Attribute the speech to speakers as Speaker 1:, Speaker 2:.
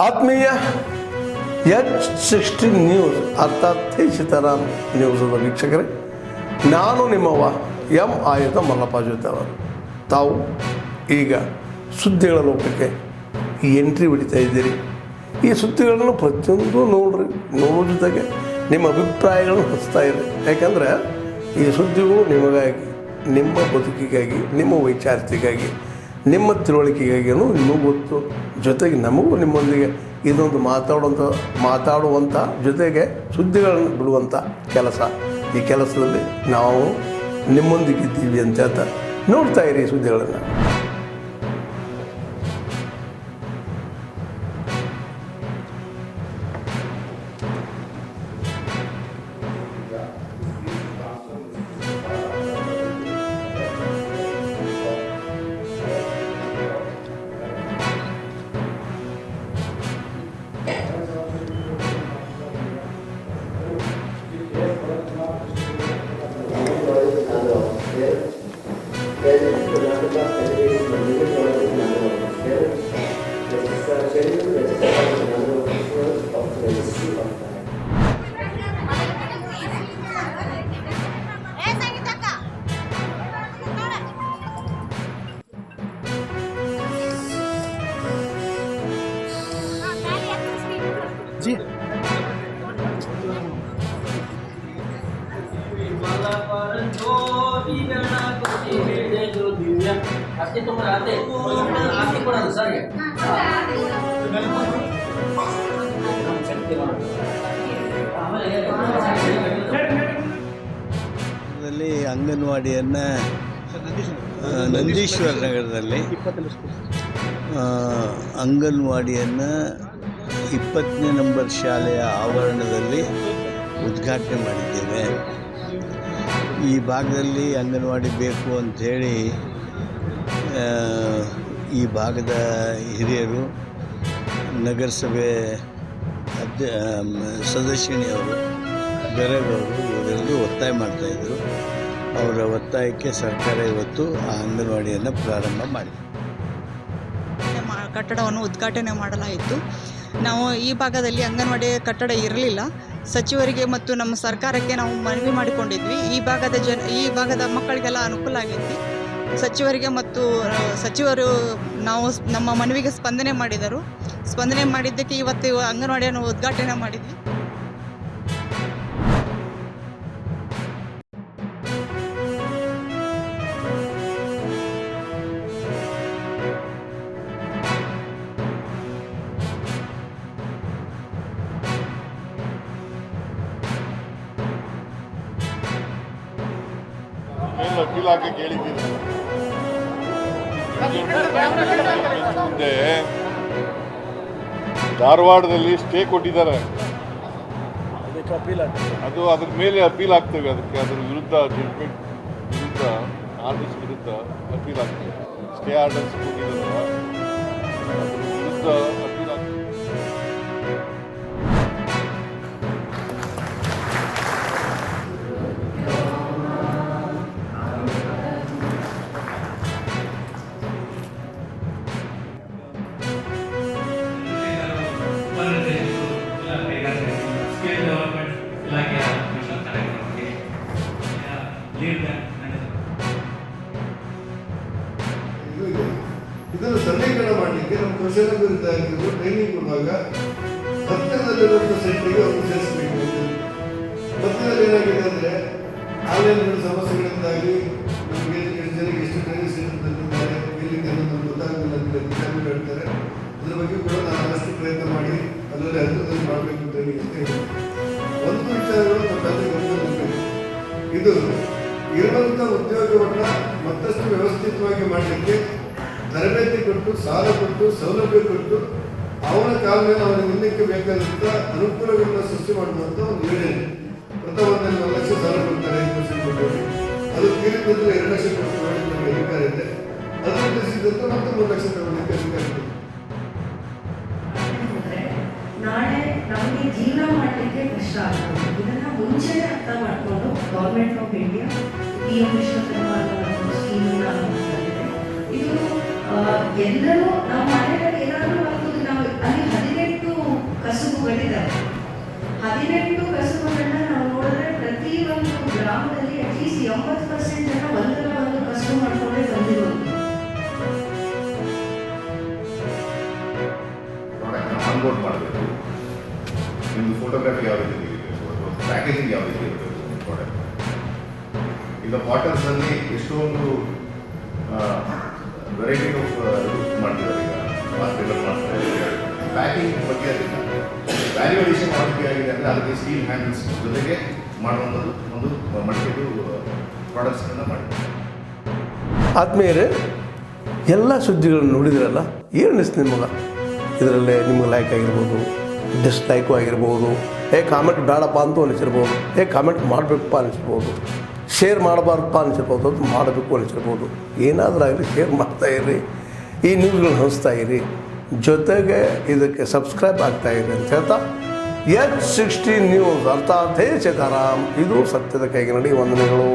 Speaker 1: ಆತ್ಮೀಯ H16 news ಅರ್ಥಾತ್ ಸೀತಾರಾಮ್ ನ್ಯೂಸದ ವೀಕ್ಷಕರೇ, ನಾನು ನಿಮ್ಮವ ಎಂ ಆಯುಧ ಮಲ್ಲಪ್ಪ ಜೊತೆ ಅವರು. ತಾವು ಈಗ ಸುದ್ದಿಗಳ ಲೋಕಕ್ಕೆ ಎಂಟ್ರಿ ಹೊಡಿತಾ ಇದ್ದೀರಿ. ಈ ಸುದ್ದಿಗಳನ್ನು ಪ್ರತಿಯೊಂದು ನೋಡೋ ಜೊತೆಗೆ ನಿಮ್ಮ ಅಭಿಪ್ರಾಯಗಳನ್ನು ಹಚ್ತಾ ಇರಿ. ಯಾಕಂದರೆ ಈ ಸುದ್ದಿಗಳು ನಿಮಗಾಗಿ, ನಿಮ್ಮ ಬದುಕಿಗಾಗಿ, ನಿಮ್ಮ ವೈಚಾರಿಕೆಗಾಗಿ, ನಿಮ್ಮ ತಿಳುವಳಿಕೆಗಾಗಿಯೂ ಇನ್ನೂ ಗೊತ್ತು. ಜೊತೆಗೆ ನಮಗೂ ನಿಮ್ಮೊಂದಿಗೆ ಇದೊಂದು ಮಾತಾಡುವಂಥ ಜೊತೆಗೆ ಸುದ್ದಿಗಳನ್ನು ಬಿಡುವಂಥ ಕೆಲಸ. ಈ ಕೆಲಸದಲ್ಲಿ ನಾವು ನಿಮ್ಮೊಂದಿಗಿದ್ದೀವಿ ಅಂತ ಹೇಳ್ತಾ ನೋಡ್ತಾ ಇರಿ ಸುದ್ದಿಗಳನ್ನು.
Speaker 2: ಅಂಗನವಾಡಿಯನ್ನು ನಂದೀಶ್ವರ ನಗರದಲ್ಲಿ ಅಂಗನವಾಡಿಯನ್ನು 20ನೇ ನಂಬರ್ ಶಾಲೆಯ ಆವರಣದಲ್ಲಿ ಉದ್ಘಾಟನೆ ಮಾಡಿದ್ದೇವೆ. ಈ ಭಾಗದಲ್ಲಿ ಅಂಗನವಾಡಿ ಬೇಕು ಅಂಥೇಳಿ ಈ ಭಾಗದ ಹಿರಿಯರು, ನಗರಸಭೆ ಸದಸ್ಯಣಿಯವರು, ಗರಗವರು ಇವರೆಲ್ಲರೂ ಒತ್ತಾಯ ಮಾಡ್ತಾಯಿದ್ರು. ಅವರ ಒತ್ತಾಯಕ್ಕೆ ಸರ್ಕಾರ ಇವತ್ತು ಆ ಅಂಗನವಾಡಿಯನ್ನು ಪ್ರಾರಂಭ ಮಾಡಿದೆ.
Speaker 3: ಕಟ್ಟಡವನ್ನು ಉದ್ಘಾಟನೆ ಮಾಡಲಾಯಿತು. ನಾವು ಈ ಭಾಗದಲ್ಲಿ ಅಂಗನವಾಡಿ ಕಟ್ಟಡ ಇರಲಿಲ್ಲ. ಸಚಿವರಿಗೆ ಮತ್ತು ನಮ್ಮ ಸರ್ಕಾರಕ್ಕೆ ನಾವು ಮನವಿ ಮಾಡಿಕೊಂಡಿದ್ವಿ. ಈ ಭಾಗದ ಮಕ್ಕಳಿಗೆಲ್ಲ ಅನುಕೂಲ ಆಗೈತಿ. ಸಚಿವರಿಗೆ ಮತ್ತು ಸಚಿವರು ನಮ್ಮ ಮನವಿಗೆ ಸ್ಪಂದನೆ ಮಾಡಿದ್ದಕ್ಕೆ ಇವತ್ತು ಅಂಗನವಾಡಿಯನ್ನು ಉದ್ಘಾಟನೆ ಮಾಡಿದ್ವಿ.
Speaker 4: ಅಪೀಲ್ ಹಾಕಕ್ಕೆ ಹೇಳಿದ್ದೀನಿ. ಮುಂದೆ ಧಾರವಾಡದಲ್ಲಿ ಸ್ಟೇ ಕೊಟ್ಟಿದ್ದಾರೆ, ಅದು ಅದ್ರ ಮೇಲೆ ಅಪೀಲ್ ಆಗ್ತೇವೆ. ಅದ್ರ ವಿರುದ್ಧ ಜಡ್ಜ್ಮೆಂಟ್ ವಿರುದ್ಧ, ಆರ್ಡರ್ಸ್ ವಿರುದ್ಧ ಅಪೀಲ್ ಆಗ್ತೇವೆ. ಸ್ಟೇ ಆರ್ಡರ್ಸ್ ಕೊಟ್ಟಿದ್ದಾರಲ್ಲ, ಅದ್ರ ವಿರುದ್ಧ ಅಪೀಲ್ ಆಗ್ತೇವೆ.
Speaker 5: ಇದನ್ನು ಸರಳೀಕರಣ ಮಾಡಲಿಕ್ಕೆ ನಮ್ಮ ಕೌಶಲ್ಯಾಭಿವೃದ್ಧಿ ಆಗಿರ್ಬೋದು, ಟ್ರೈನಿಂಗ್ ಕೊಡುವಾಗ ಹತ್ತಿರದಲ್ಲಿರುವಂಥ ಸೈಟ್ಗೆ ಅವರು ಸೇರಿಸಬೇಕು. ಮಧ್ಯದಲ್ಲಿ ಏನಾಗಿದೆ ಅಂದರೆ ಆನ್ಲೈನ್ ಸಮಸ್ಯೆಗಳಿಂದಾಗಿ ನಮಗೆ ಜನರಿಗೆ ಎಷ್ಟು ಟ್ರೈನಿಂಗ್ ಸೆಂಟರ್ ತಂದಿದ್ದಾರೆ, ಎಲ್ಲಿಂದ ನಮ್ಗೆ ಗೊತ್ತಾಗಲಿಲ್ಲ ಅಂತ ವಿದ್ಯಾರ್ಥಿಗಳು ಹೇಳ್ತಾರೆ. ಅದ್ರ ಬಗ್ಗೆ ಕೂಡ ನಾನು ಆದಷ್ಟು ಪ್ರಯತ್ನ ಮಾಡಿ ಅದರಲ್ಲಿ ಹತ್ತಿರದಲ್ಲಿ ಮಾಡಬೇಕು ಟ್ರೈನಿಂಗ್ ಅಂತ ಹೇಳಿ ಒಂದು ವಿಚಾರಗಳು ನಮ್ಮಲ್ಲಿ ಗಮನಿಸಬೇಕು. ಇದು ಇರುವಂಥ ಉದ್ಯೋಗವನ್ನು ಮತ್ತಷ್ಟು ವ್ಯವಸ್ಥಿತವಾಗಿ ಮಾಡಲಿಕ್ಕೆ ತರಬೇತಿ ಕೊಟ್ಟು, ಸಾಲ ಕೊಟ್ಟು, ಸೌಲಭ್ಯ ಕೊಟ್ಟು, ಅವನ ಕಾಲ ಮೇಲೆ ಅವನ ನಿಲ್ಲಕ್ಕೆ ಬೇಕಾದಂಥ ಅನುಕೂಲಗಳನ್ನು ಸೃಷ್ಟಿ ಮಾಡುವಂಥ ಒಂದು ಯೋಜನೆ. ಪ್ರಥಮದಲ್ಲಿ 1 ಲಕ್ಷ ಸಾಲ ಕೊಡ್ತಾರೆ, 5% ಕೊಟ್ಟರೆ ಅದು ತೀರಿದ್ರೆ 2 ಲಕ್ಷ ಕೊಟ್ಟು ನಮಗೆ ಅಧಿಕಾರ ಇದೆ. ಅದನ್ನು ತಿಳಿಸಿದಂತ ಮತ್ತೆ 3 ಲಕ್ಷ ತಗೊಳ್ಳಿಕ್ಕೆ ಅಧಿಕಾರ ಇದೆ.
Speaker 6: ನಾಳೆ ನಮಗೆ ಜೀವನ ಮಾಡಲಿಕ್ಕೆ ಕಷ್ಟ ಆಗ್ತದೆ. ಇದನ್ನ ಮುಂಚೆ ಅರ್ಥ ಮಾಡಿಕೊಂಡು government of India PM Vishwakarma ಸ್ಕೀಮನ್ನು ಇದು ಎಲ್ಲರೂ ನಮ್ಮ ಮನೆಯಲ್ಲಿ ಏನಾದರೂ ಒಂದು ನಾವು ಅಲ್ಲಿ 18 18 ಕಸುಬುಗಳನ್ನ ನಾವು ನೋಡಿದ್ರೆ ಪ್ರತಿಯೊಂದು ಗ್ರಾಮದಲ್ಲಿ ಅಟ್ಲೀಸ್ಟ್ 80% ಜನ ಒಂದರ ಒಂದು ಕಸುಬು ಮಾಡ್ಕೊಂಡೇ ಬಂದಿರೋದು.
Speaker 7: ಪ್ರಾಡಕ್ಟ್ನ ಆನ್ಬೋರ್ಡ್ ಮಾಡಬೇಕು. ನಿಮ್ಮದು ಫೋಟೋಗ್ರಫಿ ಯಾವ ರೀತಿ ಇರಬೇಕು, ಪ್ಯಾಕೇಜಿಂಗ್ ಯಾವ ರೀತಿ ಇರಬೇಕು ಪ್ರಾಡಕ್ಟ್. ಈಗ ವಾಟರ್ಸಲ್ಲಿ ಎಷ್ಟೊಂದು ವೆರೈಟಿ ಆಫ್ ಮಾಡ್ತಿದ್ದಾರೆ. ಈಗ ಮಾಸ್ಟರ್ ಮಾಡ್ತಾರೆ. ಪ್ಯಾಕಿಂಗ್ ಬಗ್ಗೆ ಅದನ್ನು ವ್ಯಾಲ್ಯೂ ಅಡಿಷನ್ ಯಾವ ರೀತಿ ಆಗಿದೆ ಅಂದರೆ ಅದಕ್ಕೆ ಸ್ಟೀಲ್ ಹ್ಯಾಂಡಲ್ಸ್ ಜೊತೆಗೆ ಮಾಡುವಂಥದ್ದು ಒಂದು ಮಡಿಕೆದು ಪ್ರಾಡಕ್ಟ್ಸ್ಗಳನ್ನ ಮಾಡಿದ್ದಾರೆ.
Speaker 1: ಆದ್ಮೇಲೆ ಎಲ್ಲ ಸುದ್ದಿಗಳನ್ನು ನೋಡಿದ್ರಲ್ಲ, ಏನು ಅನಿಸ್ತು ನಿಮಗೆ? ಇದರಲ್ಲೇ ನಿಮ್ಗೆ ಲೈಕ್ ಆಗಿರ್ಬೋದು, ಡಿಸ್ಲೈಕು ಆಗಿರ್ಬೋದು, ಕಾಮೆಂಟ್ ಬೇಡಪ್ಪ ಅಂತೂ ಅನಿಸಿರ್ಬೋದು, ಕಾಮೆಂಟ್ ಮಾಡಬೇಕಪ್ಪ ಅನಿಸಿರ್ಬೋದು, ಶೇರ್ ಮಾಡಬಾರ್ದಪ್ಪ ಅನಿಸಿರ್ಬೋದು, ಅದು ಮಾಡಬೇಕು ಅನಿಸಿರ್ಬೋದು. ಏನಾದರೂ ಆಗಲಿ ಶೇರ್ ಮಾಡ್ತಾಯಿರಿ, ಈ ನ್ಯೂಸ್ಗಳನ್ನ ಹಂಚ್ತಾ ಇರಿ, ಜೊತೆಗೆ ಇದಕ್ಕೆ ಸಬ್ಸ್ಕ್ರೈಬ್ ಆಗ್ತಾಯಿರಿ ಅಂತ ಹೇಳ್ತಾ H16 ನ್ಯೂಸ್ ಅರ್ಥಾತ್ ಹೇ ಸೀತಾರಾಮ್, ಇದು ಸತ್ಯದ ಕೈಗೆ ನಡಿ. ವಂದನೆಗಳು.